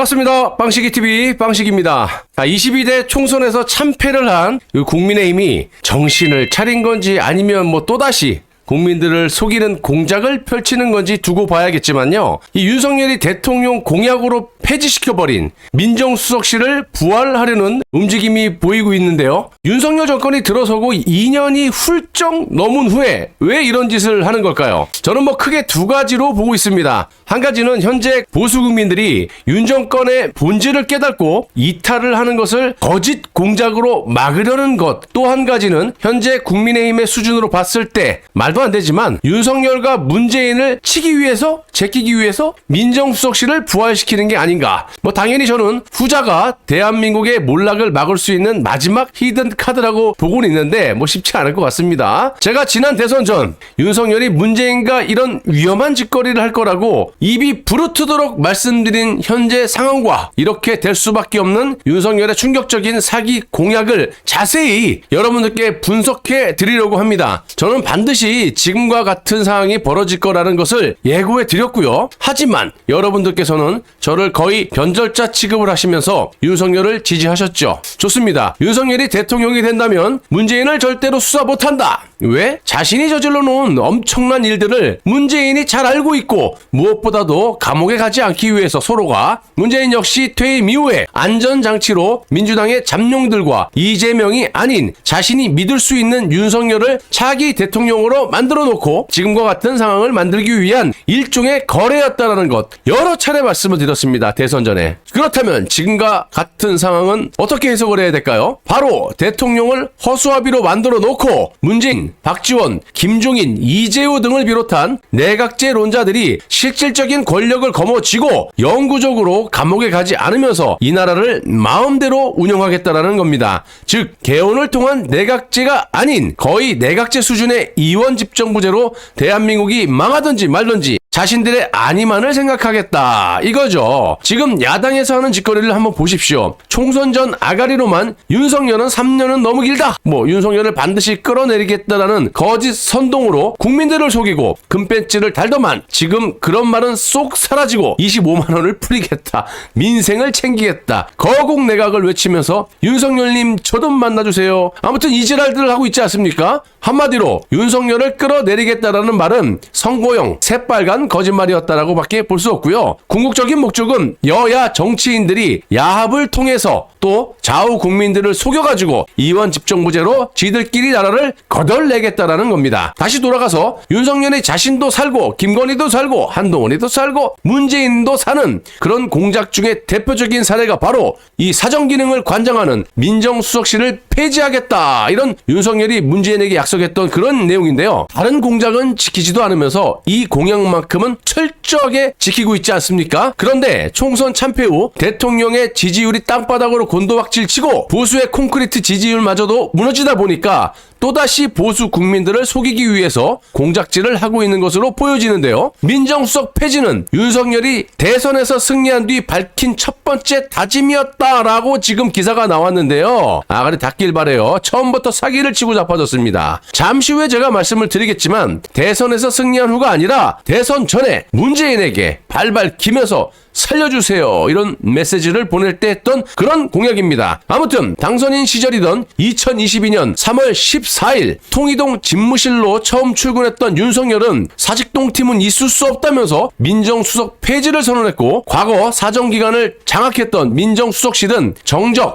반갑습니다. 빵식이TV 빵식입니다. 22대 총선에서 참패를 한 국민의힘이 정신을 차린 건지 아니면 또다시 국민들을 속이는 공작을 펼치는 건지 두고 봐야겠지만요. 이 윤석열이 대통령 공약으로 폐지시켜버린 민정수석실을 부활하려는 움직임이 보이고 있는데요. 윤석열 정권이 들어서고 2년이 훌쩍 넘은 후에 왜 이런 짓을 하는 걸까요? 저는 크게 두 가지로 보고 있습니다. 한 가지는 현재 보수 국민들이 윤 정권의 본질을 깨닫고 이탈을 하는 것을 거짓 공작으로 막으려는 것. 또 한 가지는 현재 국민의힘의 수준으로 봤을 때 말도 안 되지만 윤석열과 문재인을 치기 위해서, 제끼기 위해서 민정수석실을 부활시키는 게 아닌가. 당연히 저는 후자가 대한민국의 몰락을 막을 수 있는 마지막 히든 카드라고 보고는 있는데 쉽지 않을 것 같습니다. 제가 지난 대선 전 윤석열이 문재인과 이런 위험한 짓거리를 할 거라고 입이 부르트도록 말씀드린 현재 상황과 이렇게 될 수밖에 없는 윤석열의 충격적인 사기 공약을 자세히 여러분들께 분석해 드리려고 합니다. 저는 반드시 지금과 같은 상황이 벌어질 거라는 것을 예고해 드렸고요. 하지만 여러분들께서는 저를 거의 변절자 취급을 하시면서 윤석열을 지지하셨죠. 좋습니다. 윤석열이 대통령이 된다면 문재인을 절대로 수사 못한다. 왜? 자신이 저질러 놓은 엄청난 일들을 문재인이 잘 알고 있고 무엇보다도 감옥에 가지 않기 위해서 서로가 문재인 역시 퇴임 이후에 안전장치로 민주당의 잠룡들과 이재명이 아닌 자신이 믿을 수 있는 윤석열을 차기 대통령으로 만들어 놓고 지금과 같은 상황을 만들기 위한 일종의 거래였다라는 것 여러 차례 말씀을 드렸습니다. 대선 전에. 그렇다면 지금과 같은 상황은 어떻게 해석을 해야 될까요? 바로 대통령을 허수아비로 만들어 놓고 문재인, 박지원, 김종인, 이재호 등을 비롯한 내각제론자들이 실질적인 권력을 거머쥐고 영구적으로 감옥에 가지 않으면서 이 나라를 마음대로 운영하겠다라는 겁니다. 즉 개헌을 통한 내각제가 아닌 거의 내각제 수준의 이원집정부제로 대한민국이 망하든지 말든지 자신들의 안위만을 생각하겠다 이거죠. 지금 야당에서 하는 짓거리를 한번 보십시오. 총선 전 아가리로만 윤석열은 3년은 너무 길다. 윤석열을 반드시 끌어내리겠다라는 거짓 선동으로 국민들을 속이고 금배지를 달더만 지금 그런 말은 쏙 사라지고 25만 원을 풀리겠다. 민생을 챙기겠다. 거국 내각을 외치면서 윤석열님 저 좀 만나주세요. 아무튼 이 지랄들을 하고 있지 않습니까? 한마디로 윤석열을 끌어내리겠다라는 말은 선거용 새빨간 거짓말이었다라고 밖에 볼 수 없고요. 궁극적인 목적은 여야 정치인들이 야합을 통해서 또 좌우 국민들을 속여가지고 이원집정부제로 지들끼리 나라를 거덜내겠다라는 겁니다. 다시 돌아가서 윤석열이 자신도 살고 김건희도 살고 한동훈이도 살고 문재인도 사는 그런 공작 중에 대표적인 사례가 바로 이 사정기능을 관장하는 민정수석실을 폐지하겠다. 이런 윤석열이 문재인에게 약속했던 그런 내용인데요. 다른 공작은 지키지도 않으면서 이 공약만큼은 철저하게 지키고 있지 않습니까? 그런데 총선 참패 후 대통령의 지지율이 땅바닥으로 곤도박질 치고 보수의 콘크리트 지지율마저도 무너지다 보니까 또다시 보수 국민들을 속이기 위해서 공작질을 하고 있는 것으로 보여지는데요. 민정수석 폐지는 윤석열이 대선에서 승리한 뒤 밝힌 첫 번째 다짐이었다라고 지금 기사가 나왔는데요. 아가리 닿길 바래요. 처음부터 사기를 치고 자빠졌습니다. 잠시 후에 제가 말씀을 드리겠지만 대선에서 승리한 후가 아니라 대선 전에 문재인에게 발발 기면서 살려주세요. 이런 메시지를 보낼 때 했던 그런 공약입니다. 아무튼 당선인 시절이던 2022년 3월 14일 통이동 집무실로 처음 출근했던 윤석열은 사직동 팀은 있을 수 없다면서 민정수석 폐지를 선언했고 과거 사정기관을 장악했던 민정수석실은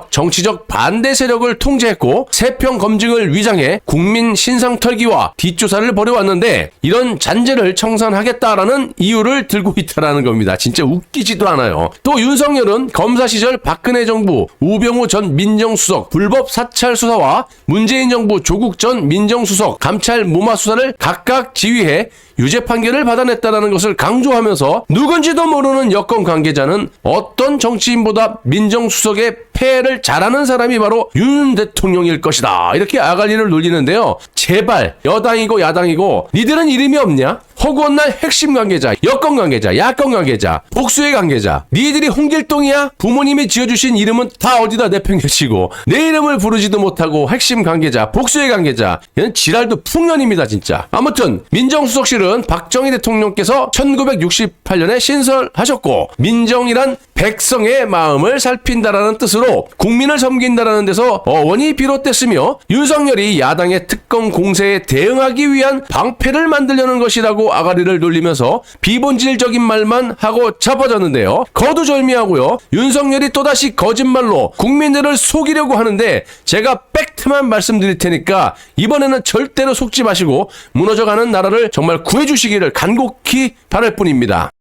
정치적 반대 세력을 통제했고 세평 검증을 위장해 국민 신상 털기와 뒷조사를 벌여왔는데 이런 잔재를 청산하겠다라는 이유를 들고 있다라는 겁니다. 진짜 웃기지도 않아요. 또 윤석열은 검사 시절 박근혜 정부 우병우 전 민정수석 불법 사찰 수사와 문재인 정부 조국 전 민정수석 감찰 무마 수사를 각각 지휘해 유죄 판결을 받아냈다는 것을 강조하면서 누군지도 모르는 여권 관계자는 어떤 정치인보다 민정수석의 폐해를 잘하는 사람이 바로 윤 대통령일 것이다. 이렇게 아갈리를 놀리는데요. 제발 여당이고 야당이고 니들은 이름이 없냐? 허구한 날 핵심 관계자, 여권 관계자, 야권 관계자, 복수의 관계자. 니들이 홍길동이야? 부모님이 지어주신 이름은 다 어디다 내팽개치고 내 이름을 부르지도 못하고 핵심 관계자, 복수의 관계자. 얘는 지랄도 풍년입니다 진짜. 아무튼 민정수석실은 박정희 대통령께서 1968년에 신설하셨고 민정이란 백성의 마음을 살핀다라는 뜻으로 국민을 섬긴다라는 데서 어원이 비롯됐으며 윤석열이 야당의 특검 공세에 대응하기 위한 방패를 만들려는 것이라고 아가리를 돌리면서 비본질적인 말만 하고 자빠졌는데요. 거두절미하고요. 윤석열이 또다시 거짓말로 국민들을 속이려고 하는데 제가 팩트만 말씀드릴 테니까 이번에는 절대로 속지 마시고 무너져가는 나라를 정말 구해주시기를 간곡히 바랄 뿐입니다.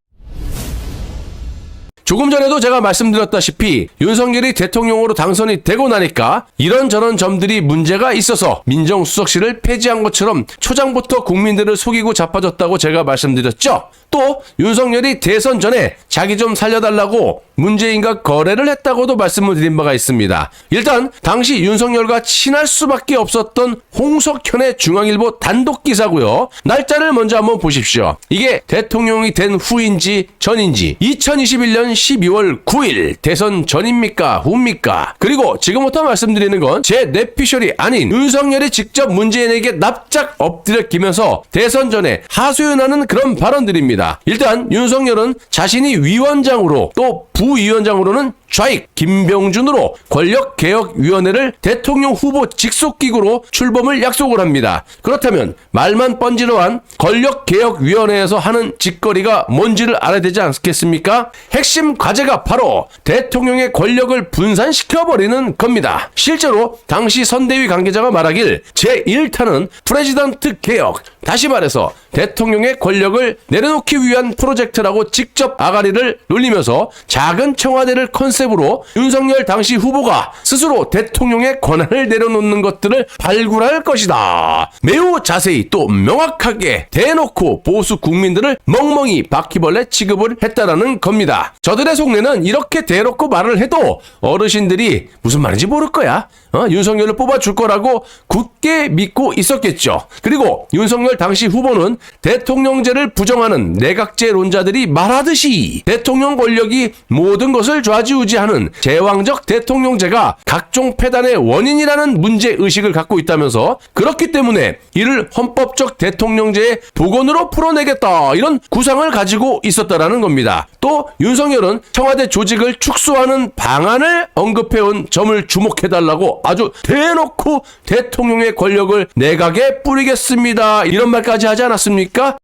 조금 전에도 제가 말씀드렸다시피 윤석열이 대통령으로 당선이 되고 나니까 이런저런 점들이 문제가 있어서 민정수석실을 폐지한 것처럼 초장부터 국민들을 속이고 자빠졌다고 제가 말씀드렸죠. 또 윤석열이 대선 전에 자기 좀 살려달라고 문재인과 거래를 했다고도 말씀을 드린 바가 있습니다. 일단 당시 윤석열과 친할 수밖에 없었던 홍석현의 중앙일보 단독 기사고요. 날짜를 먼저 한번 보십시오. 이게 대통령이 된 후인지 전인지 2021년 12월 9일 대선 전입니까 후입니까? 그리고 지금부터 말씀드리는 건 제 뇌피셜이 아닌 윤석열이 직접 문재인에게 납작 엎드려 기면서 대선 전에 하소연하는 그런 발언들입니다. 일단 윤석열은 자신이 위원장으로 또 부위원장으로는 좌익 김병준으로 권력개혁위원회를 대통령 후보 직속기구로 출범을 약속을 합니다. 그렇다면 말만 번지르한 권력개혁위원회에서 하는 짓거리가 뭔지를 알아야 되지 않겠습니까? 핵심 과제가 바로 대통령의 권력을 분산시켜버리는 겁니다. 실제로 당시 선대위 관계자가 말하길 제1타는 프레지던트 개혁, 다시 말해서 대통령의 권력을 내려놓기 위한 프로젝트라고 직접 아가리를 놀리면서 작은 청와대를 컨셉으로 윤석열 당시 후보가 스스로 대통령의 권한을 내려놓는 것들을 발굴할 것이다. 매우 자세히 또 명확하게 대놓고 보수 국민들을 멍멍이 바퀴벌레 취급을 했다라는 겁니다. 저들의 속내는 이렇게 대놓고 말을 해도 어르신들이 무슨 말인지 모를 거야. 윤석열을 뽑아줄 거라고 굳게 믿고 있었겠죠. 그리고 윤석열 당시 후보는 대통령제를 부정하는 내각제론자들이 말하듯이 대통령 권력이 모든 것을 좌지우지하는 제왕적 대통령제가 각종 폐단의 원인이라는 문제의식을 갖고 있다면서 그렇기 때문에 이를 헌법적 대통령제의 복원으로 풀어내겠다 이런 구상을 가지고 있었다라는 겁니다. 또 윤석열은 청와대 조직을 축소하는 방안을 언급해온 점을 주목해달라고 아주 대놓고 대통령의 권력을 내각에 뿌리겠습니다 이런 말까지 하지 않았습니까?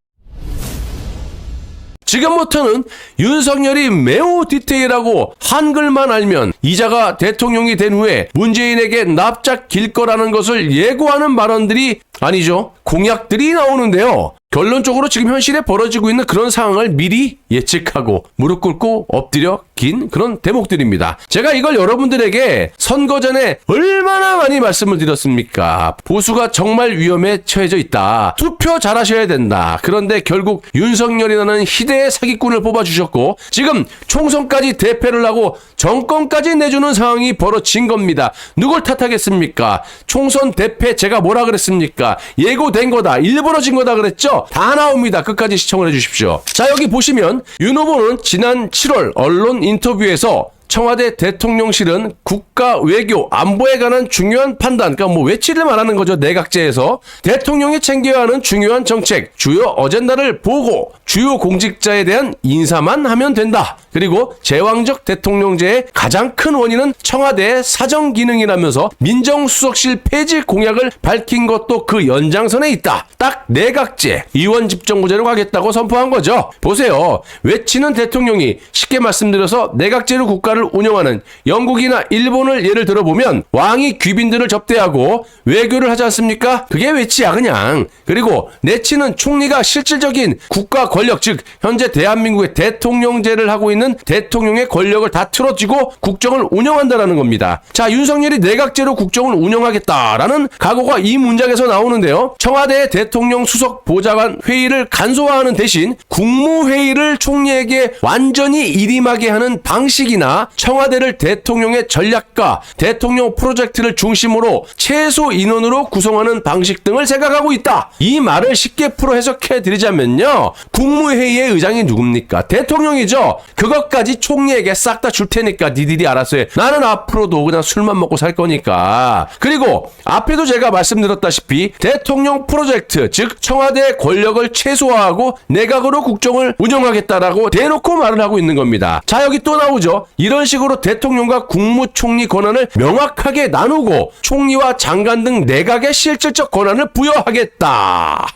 지금부터는 윤석열이 매우 디테일하고 한글만 알면 이자가 대통령이 된 후에 문재인에게 납작 길 거라는 것을 예고하는 발언들이 아니죠. 공약들이 나오는데요. 결론적으로 지금 현실에 벌어지고 있는 그런 상황을 미리 예측하고 무릎 꿇고 엎드려 긴 그런 대목들입니다. 제가 이걸 여러분들에게 선거 전에 얼마나 많이 말씀을 드렸습니까? 보수가 정말 위험에 처해져 있다. 투표 잘하셔야 된다. 그런데 결국 윤석열이라는 희대의 사기꾼을 뽑아주셨고 지금 총선까지 대패를 하고 정권까지 내주는 상황이 벌어진 겁니다. 누굴 탓하겠습니까? 총선 대패 제가 뭐라 그랬습니까? 예고된 거다. 일부러 진 거다 그랬죠? 다 나옵니다. 끝까지 시청을 해주십시오. 자, 여기 보시면 윤 후보는 지난 7월 언론 인터뷰에서 청와대 대통령실은 국가 외교 안보에 관한 중요한 판단, 그러니까 뭐 외치를 말하는 거죠. 내각제에서 대통령이 챙겨야 하는 중요한 정책, 주요 어젠다를 보고 주요 공직자에 대한 인사만 하면 된다. 그리고 제왕적 대통령제의 가장 큰 원인은 청와대의 사정 기능이라면서 민정수석실 폐지 공약을 밝힌 것도 그 연장선에 있다. 딱 내각제, 이원 집정부제로 가겠다고 선포한 거죠. 보세요. 외치는 대통령이 쉽게 말씀드려서 내각제로 국가를 운영하는 영국이나 일본을 예를 들어보면 왕이 귀빈들을 접대하고 외교를 하지 않습니까? 그게 외치야 그냥. 그리고 내치는 총리가 실질적인 국가 권력, 즉 현재 대한민국의 대통령제를 하고 있는 대통령의 권력을 다 틀어쥐고 국정을 운영한다라는 겁니다. 자, 윤석열이 내각제로 국정을 운영하겠다라는 각오가 이 문장에서 나오는데요. 청와대 대통령 수석 보좌관 회의를 간소화하는 대신 국무회의를 총리에게 완전히 일임하게 하는 방식이나 있습니다. 청와대를 대통령의 전략과 대통령 프로젝트를 중심으로 최소 인원으로 구성하는 방식 등을 생각하고 있다. 이 말을 쉽게 풀어 해석해 드리자면요. 국무회의의 의장이 누굽니까? 대통령이죠. 그것까지 총리에게 싹 다 줄 테니까 니들이 알아서 해. 나는 앞으로도 그냥 술만 먹고 살 거니까. 그리고 앞에도 제가 말씀드렸다시피 대통령 프로젝트, 즉 청와대의 권력을 최소화하고 내각으로 국정을 운영하겠다라고 대놓고 말을 하고 있는 겁니다. 자, 여기 또 나오죠. 이런 식으로 대통령과 국무총리 권한을 명확하게 나누고 총리와 장관 등 내각의 실질적 권한을 부여하겠다.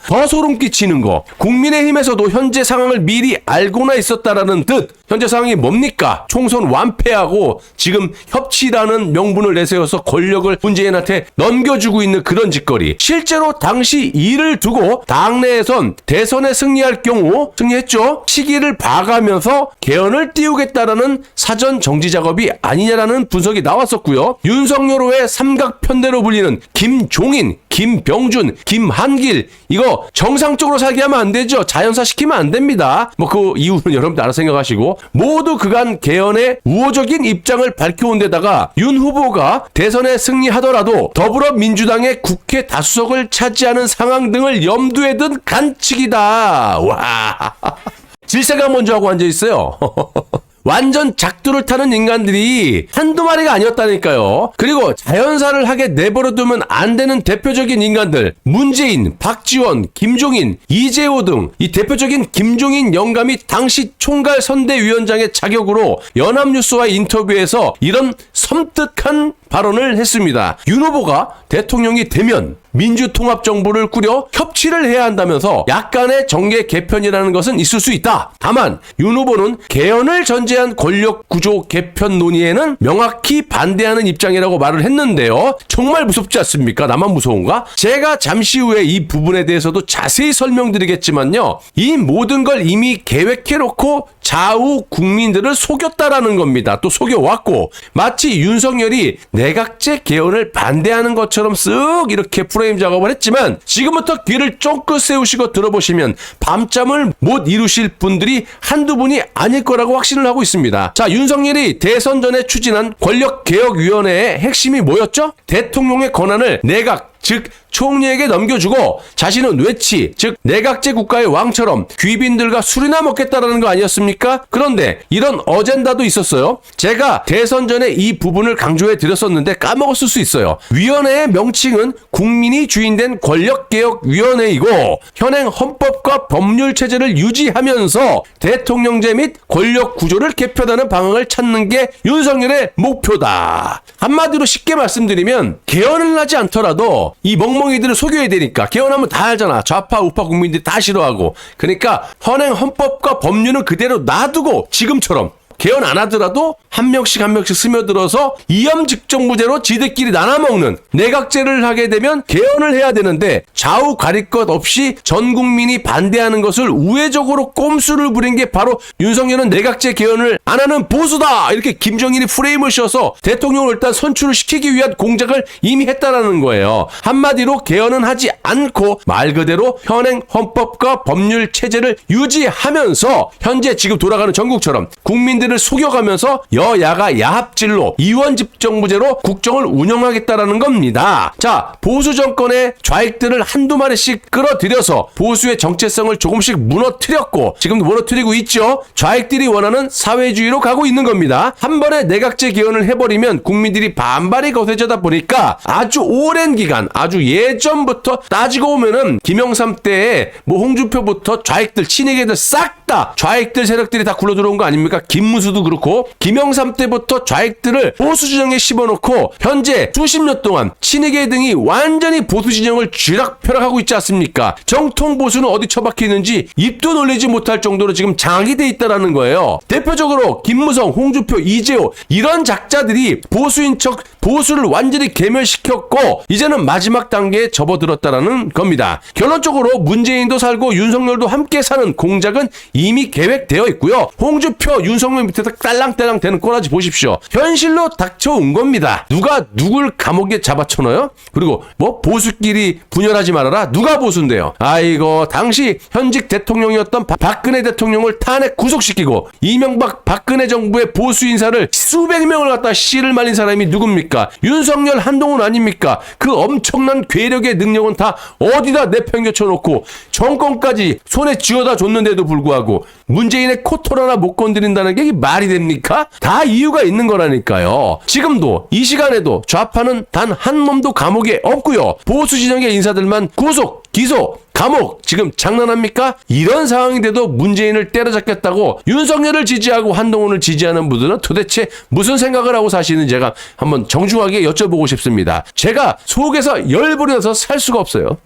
더 소름 끼치는 거. 국민의힘에서도 현재 상황을 미리 알고나 있었다라는 듯. 현재 상황이 뭡니까? 총선 완패하고 지금 협치라는 명분을 내세워서 권력을 문재인한테 넘겨주고 있는 그런 짓거리. 실제로 당시 이를 두고 당내에선 대선에 승리할 경우 승리했죠. 시기를 봐가면서 개헌을 띄우겠다라는 사전 정지 작업이 아니냐라는 분석이 나왔었고요. 윤석열호의 삼각편대로 불리는 김종인, 김병준, 김한길 이거 정상적으로 살게 하면 안 되죠. 자연사 시키면 안 됩니다. 뭐 그 이유는 여러분들 알아서 생각하시고 모두 그간 개헌의 우호적인 입장을 밝혀온 데다가 윤 후보가 대선에 승리하더라도 더불어민주당의 국회 다수석을 차지하는 상황 등을 염두에 둔 간칙이다. 와. 질세가 먼저 하고 앉아있어요. 완전 작두를 타는 인간들이 한두 마리가 아니었다니까요. 그리고 자연사를 하게 내버려두면 안 되는 대표적인 인간들 문재인, 박지원, 김종인, 이재호 등 이 대표적인 김종인 영감이 당시 총괄선대위원장의 자격으로 연합뉴스와의 인터뷰에서 이런 섬뜩한 발언을 했습니다. 윤 후보가 대통령이 되면 민주통합정부를 꾸려 협치를 해야 한다면서 약간의 정계 개편이라는 것은 있을 수 있다. 다만 윤 후보는 개헌을 전제한 권력구조 개편 논의에는 명확히 반대하는 입장이라고 말을 했는데요. 정말 무섭지 않습니까? 나만 무서운가? 제가 잠시 후에 이 부분에 대해서도 자세히 설명드리겠지만요. 이 모든 걸 이미 계획해놓고 좌우 국민들을 속였다라는 겁니다. 또 속여왔고 마치 윤석열이 내각제 개헌을 반대하는 것처럼 쓱 이렇게 프레임 작업을 했지만 지금부터 귀를 쫑긋 세우시고 들어보시면 밤잠을 못 이루실 분들이 한두 분이 아닐 거라고 확신을 하고 있습니다. 자, 윤석열이 대선 전에 추진한 권력개혁위원회의 핵심이 뭐였죠? 대통령의 권한을 내각 즉 총리에게 넘겨주고 자신은 외치 즉 내각제 국가의 왕처럼 귀빈들과 술이나 먹겠다라는 거 아니었습니까? 그런데 이런 어젠다도 있었어요. 제가 대선 전에 이 부분을 강조해 드렸었는데 까먹었을 수 있어요. 위원회의 명칭은 국민이 주인된 권력개혁위원회이고 현행 헌법과 법률 체제를 유지하면서 대통령제 및 권력구조를 개편하는 방향을 찾는 게 윤석열의 목표다. 한마디로 쉽게 말씀드리면 개헌을 하지 않더라도 이 멍멍이들을 속여야 되니까 개헌하면 다 알잖아. 좌파 우파 국민들이 다 싫어하고. 그러니까 현행 헌법과 법률은 그대로 놔두고 지금처럼 개헌 안 하더라도 한 명씩 스며들어서 이염직정부제로 지들끼리 나눠먹는 내각제를 하게 되면 개헌을 해야 되는데 좌우 가릴 것 없이 전 국민이 반대하는 것을 우회적으로 꼼수를 부린 게 바로 윤석열은 내각제 개헌을 안 하는 보수다 이렇게 김정일이 프레임을 씌워서 대통령을 일단 선출을 시키기 위한 공작을 이미 했다라는 거예요. 한마디로 개헌은 하지 않고 말 그대로 현행 헌법과 법률 체제를 유지하면서 현재 지금 돌아가는 전국처럼 국민들 을 속여가면서 여야가 야합질로 이원집정부제로 국정을 운영하겠다라는 겁니다. 자, 보수 정권의 좌익들을 한두 마리씩 끌어들여서 보수의 정체성을 조금씩 무너뜨렸고 지금도 무너뜨리고 있죠. 좌익들이 원하는 사회주의로 가고 있는 겁니다. 한 번에 내각제 개헌을 해버리면 국민들이 반발이 거세지다 보니까 아주 오랜 기간 아주 예전부터 따지고 보면은 김영삼 때에 뭐 홍준표부터 좌익들 친이계들 싹 다 좌익들 세력들이 다 굴러들어온 거 아닙니까? 김문수도 그렇고 김영삼 때부터 좌익들을 보수 진영에 씹어놓고 현재 수십 년 동안 친이계 등이 완전히 보수 진영을 쥐락펴락하고 있지 않습니까? 정통 보수는 어디 처박혀 있는지 입도 놀리지 못할 정도로 지금 장악이 돼 있다라는 거예요. 대표적으로 김무성, 홍준표, 이재호 이런 작자들이 보수인 척 보수를 완전히 괴멸시켰고 이제는 마지막 단계에 접어들었다라는 겁니다. 결론적으로 문재인도 살고 윤석열도 함께 사는 공작은 이미 계획되어 있고요. 홍준표, 윤석열 밑에서 딸랑딸랑 대는 꼬라지 보십시오. 현실로 닥쳐온 겁니다. 누가 누굴 감옥에 잡아쳐넣어요? 그리고 뭐 보수끼리 분열하지 말아라. 누가 보수인데요? 아이고, 당시 현직 대통령이었던 박근혜 대통령을 탄핵 구속시키고 이명박 박근혜 정부의 보수 인사를 수백 명을 갖다 씨를 말린 사람이 누굽니까? 윤석열, 한동훈 아닙니까? 그 엄청난 괴력의 능력은 다 어디다 내팽개쳐 놓고 정권까지 손에 쥐어다 줬는데도 불구하고 문재인의 코털 하나 못 건드린다는 게 말이 됩니까? 다 이유가 있는 거라니까요. 지금도 이 시간에도 좌파는 단 한 놈도 감옥에 없고요. 보수 진영의 인사들만 구속, 기소, 감옥. 지금 장난합니까? 이런 상황인데도 문재인을 때려잡겠다고 윤석열을 지지하고 한동훈을 지지하는 분들은 도대체 무슨 생각을 하고 사시는지 제가 한번 정중하게 여쭤보고 싶습니다. 제가 속에서 열불이 나서 살 수가 없어요.